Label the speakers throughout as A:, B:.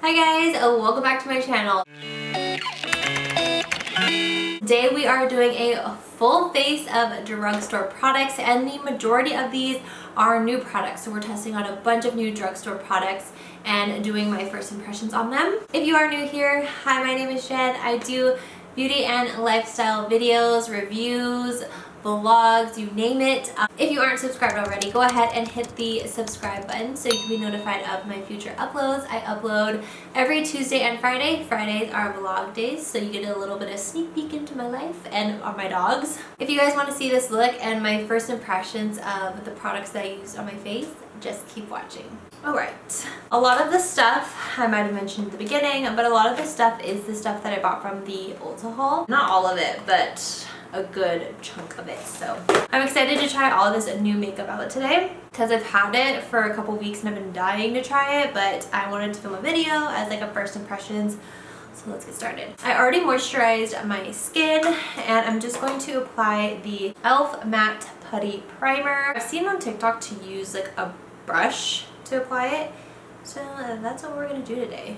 A: Hi guys, welcome back to my channel. Today we are doing a full face of drugstore products, and the majority of these are new products. So we're testing out a bunch of new drugstore products and doing my first impressions on them. If you are new here, hi, my name is Jen. I do beauty and lifestyle videos, reviews, vlogs, you name it. If you aren't subscribed already, go ahead and hit the subscribe button so you can be notified of my future uploads. I upload every Tuesday and Friday. Fridays are vlog days, so you get a little bit of sneak peek into my life and on my dogs. If you guys want to see this look and my first impressions of the products that I used on my face, just keep watching. Alright, a lot of the stuff I might have mentioned at the beginning, but a lot of the stuff is the stuff that I bought from the Ulta haul. Not all of it, but a good chunk of it. So I'm excited to try all of this new makeup out today because I've had it for a couple weeks and I've been dying to try it, but I wanted to film a video as like a first impressions. So let's get started. I already moisturized my skin and I'm just going to apply the e.l.f. Matte Putty Primer. I've seen on TikTok to use like a brush to apply it. So that's what we're gonna do today.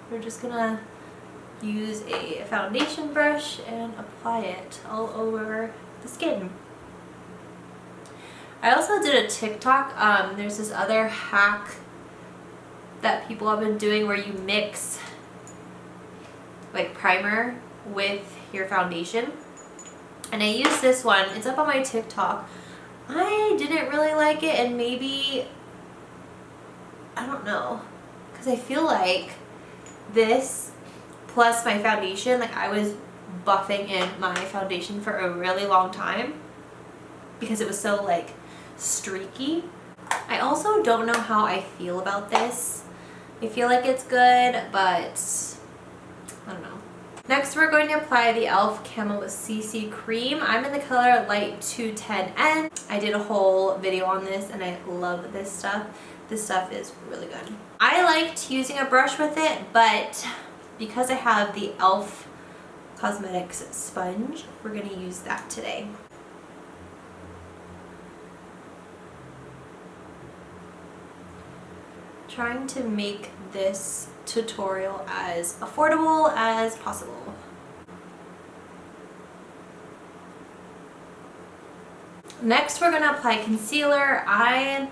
A: We're just gonna use a foundation brush and apply it all over the skin. I also did a TikTok. There's this other hack that people have been doing where you mix like primer with your foundation. And I used this one. It's up on my TikTok. I didn't really like it, and maybe, I don't know, because I feel like this plus my foundation, like I was buffing in my foundation for a really long time because it was so like streaky. I also don't know how I feel about this. I feel like it's good, but I don't know. Next we're going to apply the e.l.f. Camel CC Cream. I'm in the color Light 210N. I did a whole video on this and I love this stuff. This stuff is really good. I liked using a brush with it, but because I have the e.l.f. Cosmetics sponge, we're going to use that today. Trying to make this tutorial as affordable as possible. Next we're going to apply concealer. I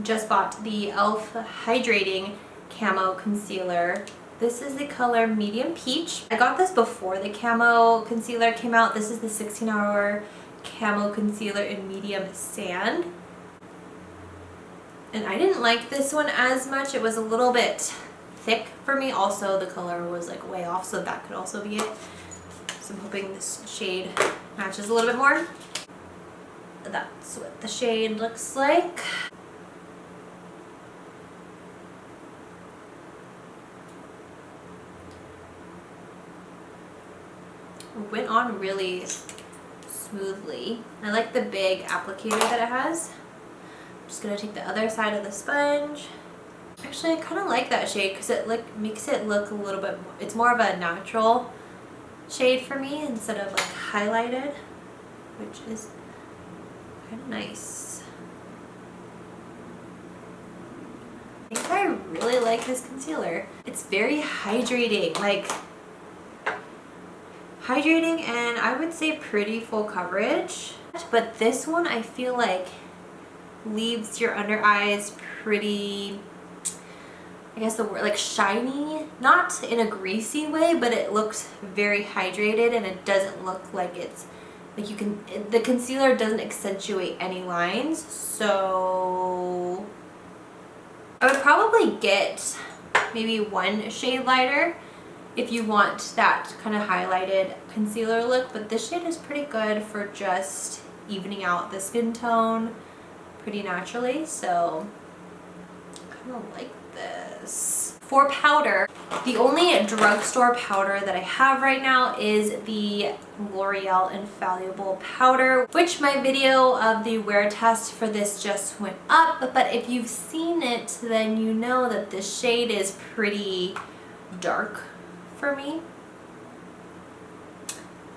A: just bought the e.l.f. Hydrating Camo Concealer. This is the color Medium Peach. I got this before the Camo Concealer came out. This is the 16-hour Camo Concealer in Medium Sand. And I didn't like this one as much. It was a little bit thick for me. Also, the color was like way off, so that could also be it. So I'm hoping this shade matches a little bit more. That's what the shade looks like. Went on really smoothly. I like the big applicator that it has. I'm just gonna take the other side of the sponge. Actually, I kind of like that shade because it like makes it look a little bit more, it's more of a natural shade for me instead of like highlighted, which is kind of nice. I think I really like this concealer. It's very hydrating, like hydrating, and I would say pretty full coverage. But this one I feel like leaves your under eyes pretty, I guess the word, like shiny, not in a greasy way, but it looks very hydrated and it doesn't look like it's like you can, the concealer doesn't accentuate any lines. So I would probably get maybe one shade lighter if you want that kind of highlighted concealer look, but this shade is pretty good for just evening out the skin tone pretty naturally, so I kind of like this. For powder, the only drugstore powder that I have right now is the L'Oreal Infallible Powder, which my video of the wear test for this just went up, but if you've seen it, then you know that this shade is pretty dark for me,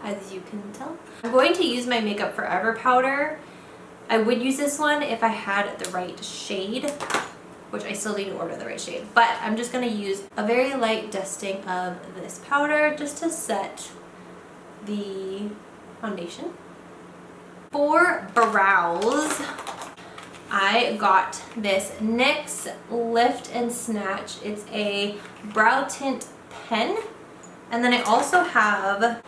A: as you can tell. I'm going to use my Makeup Forever powder. I would use this one if I had the right shade, which I still need to order the right shade. But I'm just going to use a very light dusting of this powder just to set the foundation. For brows, I got this NYX Lift and Snatch. It's a brow tint pen. And then I also have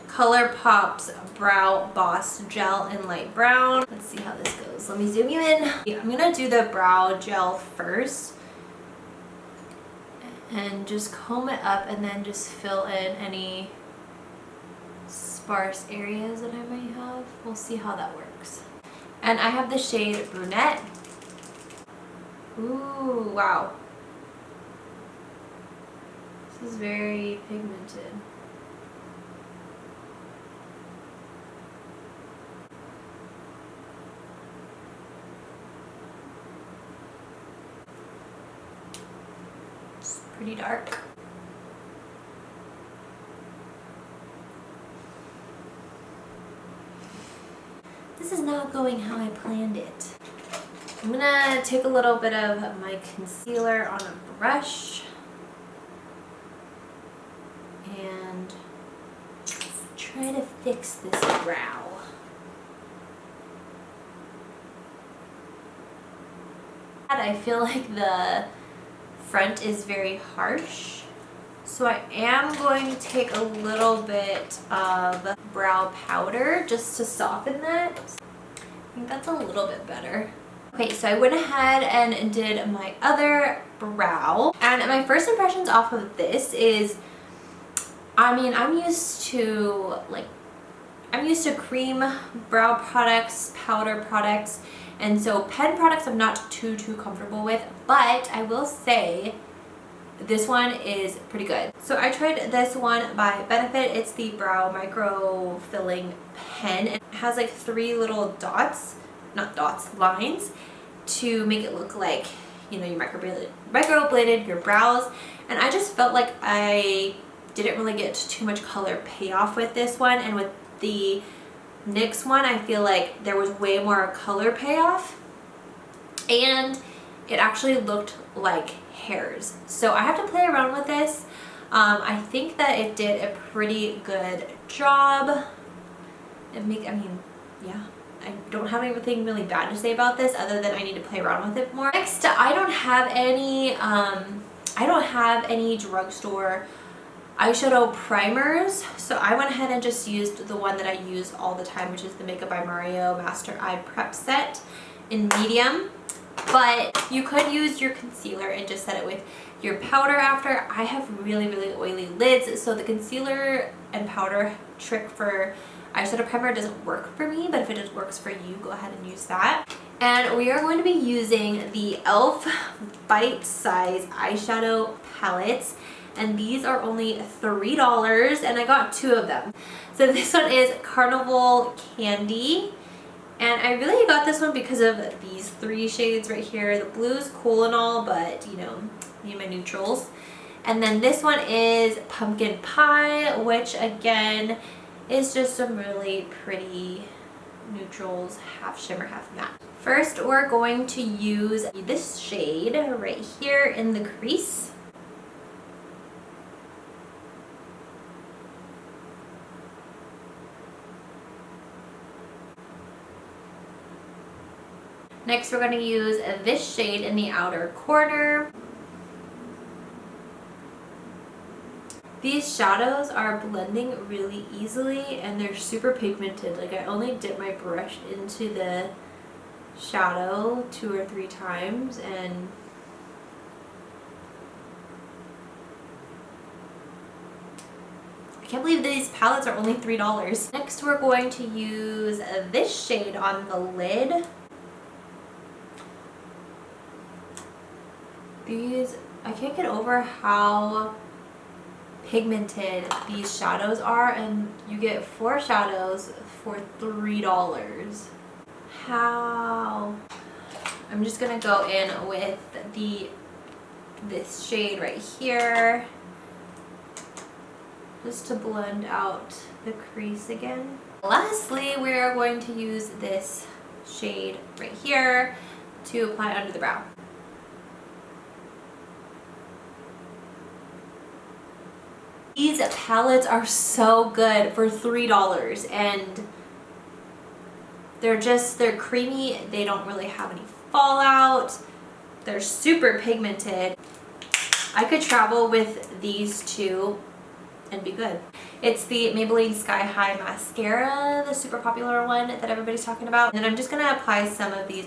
A: ColourPop's Brow Boss Gel in light brown. Let's see how this goes. Let me zoom you in. I'm gonna do the brow gel first and just comb it up and then just fill in any sparse areas that I might have. We'll see how that works. And I have the shade Brunette. Ooh, wow. This is very pigmented. It's pretty dark. This is not going how I planned it. I'm gonna take a little bit of my concealer on a brush and try to fix this brow. I feel like the front is very harsh, so I am going to take a little bit of brow powder just to soften that. I think that's a little bit better. Okay, so I went ahead and did my other brow, and my first impressions off of this is, I mean, I'm used to cream brow products, powder products, and so pen products I'm not too comfortable with, but I will say this one is pretty good. So I tried this one by Benefit. It's the Brow Micro Filling Pen. It has like 3 little dots, not dots, lines, to make it look like, you know, you microbladed your brows. And I just felt like I didn't really get too much color payoff with this one, and with the NYX one I feel like there was way more color payoff, and it actually looked like hairs. So I have to play around with this. I think that it did a pretty good job. I mean, yeah, I don't have anything really bad to say about this other than I need to play around with it more. Next, I don't have any drugstore eyeshadow primers, so I went ahead and just used the one that I use all the time, which is the Makeup by Mario Master Eye Prep Set in medium. But you could use your concealer and just set it with your powder after. I have really oily lids, so the concealer and powder trick for eyeshadow primer doesn't work for me, but if it works for you, go ahead and use that. And we are going to be using the e.l.f. Bite Size eyeshadow palettes, and these are only $3, and I got 2 of them. So this one is Carnival Candy, and I really got this one because of these 3 shades right here. The blue is cool and all, but you know, need my neutrals. And then this one is Pumpkin Pie, which again is just some really pretty neutrals, half shimmer, half matte. First, we're going to use this shade right here in the crease. Next, we're going to use this shade in the outer corner. These shadows are blending really easily and they're super pigmented. Like, I only dip my brush into the shadow 2 or 3 times, and I can't believe these palettes are only $3. Next, we're going to use this shade on the lid. These, I can't get over how pigmented these shadows are, and you get 4 shadows for $3. How? I'm just gonna go in with this shade right here just to blend out the crease again. Lastly, we are going to use this shade right here to apply under the brow. These palettes are so good for $3 and they're creamy. They don't really have any fallout. They're super pigmented. I could travel with these two and be good. It's the Maybelline Sky High Mascara, the super popular one that everybody's talking about. And I'm just going to apply some of these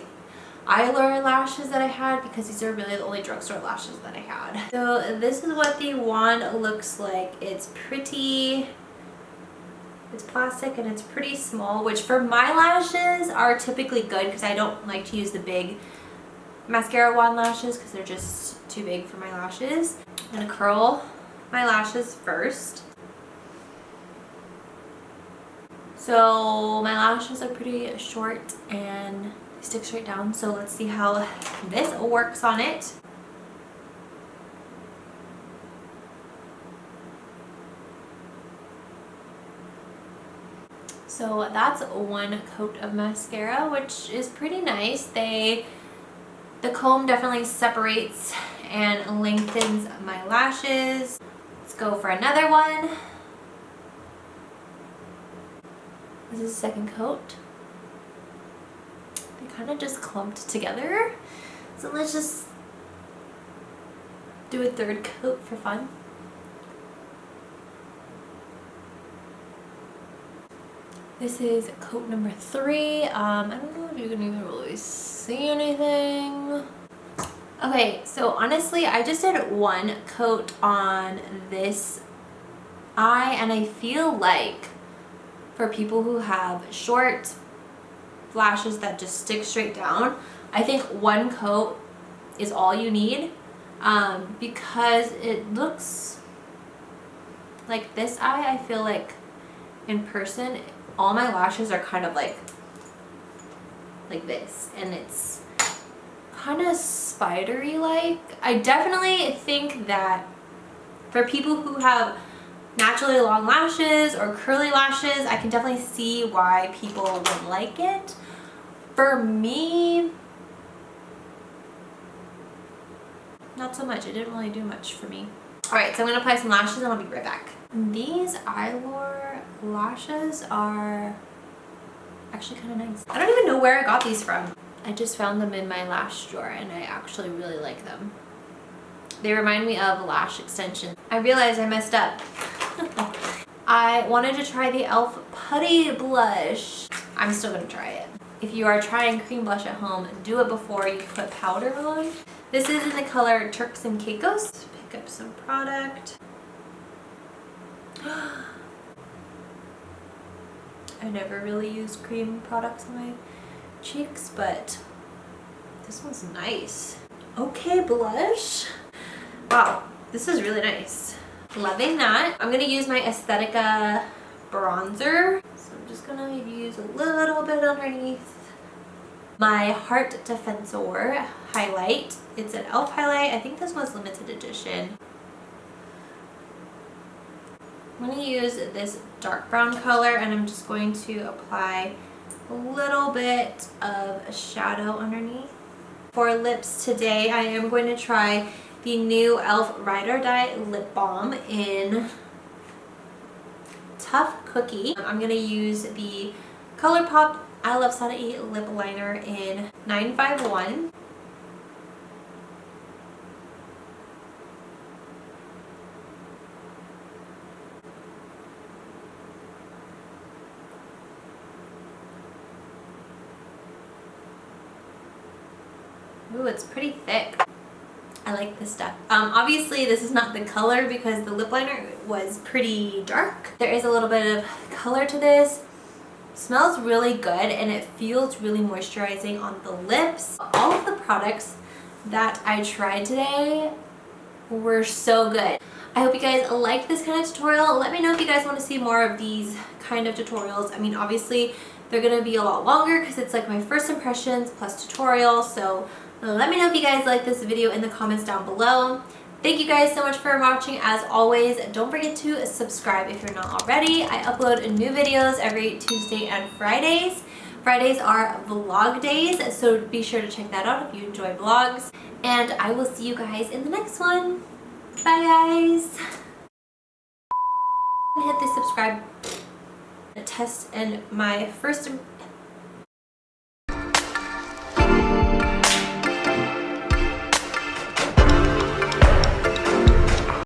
A: eyeliner lashes that I had because these are really the only drugstore lashes that I had. So this is what the wand looks like. It's pretty, it's plastic and it's pretty small, which for my lashes are typically good because I don't like to use the big mascara wand lashes because they're just too big for my lashes. I'm going to curl my lashes first. So my lashes are pretty short and they stick straight down. So let's see how this works on it. So that's one coat of mascara, which is pretty nice. The comb definitely separates and lengthens my lashes. Let's go for another one. This is the second coat. They kind of just clumped together. So let's just do a third coat for fun. This is coat number 3. I don't know if you can even really see anything. Okay, so honestly, I just did one coat on this eye, and I feel like for people who have short lashes that just stick straight down, I think one coat is all you need because it looks like this eye, I feel like in person, all my lashes are kind of like this, and it's kind of spidery like. I definitely think that for people who have naturally long lashes or curly lashes, I can definitely see why people would like it. For me, not so much. It didn't really do much for me. Alright, so I'm going to apply some lashes and I'll be right back. These eyeliner lashes are actually kind of nice. I don't even know where I got these from. I just found them in my lash drawer and I actually really like them. They remind me of lash extensions. I realized I messed up. I wanted to try the e.l.f. Putty Blush. I'm still going to try it. If you are trying cream blush at home, do it before you put powder on. This is in the color Turks and Caicos. Let's pick up some product. I never really used cream products on my cheeks, but this one's nice. Okay, blush. Wow, this is really nice. Loving that. I'm going to use my Aesthetica bronzer. So I'm just going to use a little bit underneath my Heart Defensor highlight. It's an e.l.f. highlight. I think this was limited edition. I'm going to use this dark brown color and I'm just going to apply a little bit of a shadow underneath. For lips today, I am going to try the new e.l.f. Ride or Die Lip Balm in Tough Cookie. I'm going to use the ColourPop I Love Sada E Lip Liner in 951. Ooh, it's pretty thick. I like this stuff. Obviously this is not the color because the lip liner was pretty dark. There is a little bit of color to this. It smells really good and it feels really moisturizing on the lips. All of the products that I tried today were so good. I hope you guys liked this kind of tutorial. Let me know if you guys want to see more of these kind of tutorials. I mean, obviously they're going to be a lot longer because it's like my first impressions plus tutorial. So let me know if you guys like this video in the comments down below. Thank you guys so much for watching. As always, don't forget to subscribe if you're not already. I upload new videos every Tuesday and Fridays. Fridays are vlog days, so be sure to check that out if you enjoy vlogs. And I will see you guys in the next one. Bye guys! subscribe. Test and my first